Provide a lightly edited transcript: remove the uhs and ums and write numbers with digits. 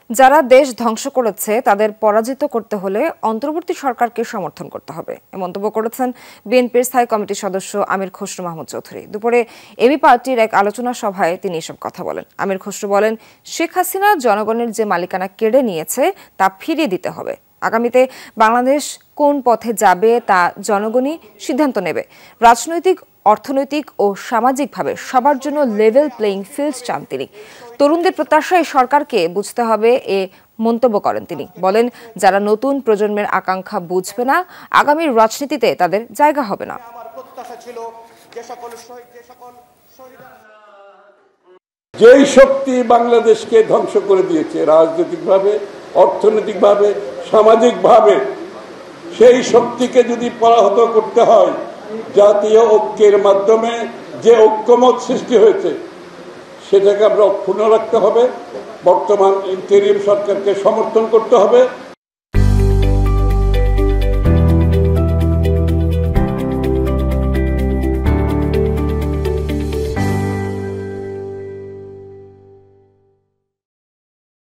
যারা দেশ ধ্বংস করেছে তাদের পরাজিত করতে হলে অন্তর্বর্তী সরকারকে সমর্থন করতে হবে এ মন্তব্য করেছেন বিএনপির স্থায়ী কমিটির সদস্য আমির খসরু মাহমুদ চৌধুরী। দুপুরে এবি পার্টির এক আলোচনা সভায় তিনি এসব কথা বলেন। আমির খসরু বলেন, শেখ হাসিনা জনগণের যে মালিকানা কেড়ে নিয়েছে তা ফিরিয়ে দিতে হবে। আগামীতে বাংলাদেশ কোন পথে যাবে তা জনগণই সিদ্ধান্ত নেবে। রাজনৈতিক, অর্থনৈতিক ও সামাজিকভাবে সবার জন্য লেভেল প্লেইং ফিল্ড চান তিনি। তরুণদের প্রত্যাশা এই সরকারকে বুঝতে হবে এ মন্তব্য করেন তিনি। বলেন, যারা নতুন প্রজন্মের আকাঙ্ক্ষা বুঝবে না, আগামীর রাজনীতিতে তাদের জায়গা হবে না। যেই শক্তি বাংলাদেশকে ধ্বংস করে দিয়েছে রাজনৈতিকভাবে, অর্থনৈতিকভাবে, সামাজিকভাবে, সেই শক্তিকে যদি পরাহত করতে হয় জাতীয় ঐক্যের মাধ্যমে যে ঐক্যমত সৃষ্টি হয়েছে সেটাকে আমরা অক্ষুণ্ণ রাখতে হবে। বর্তমান ইন্টারিম সরকারকে সমর্থন করতে হবে।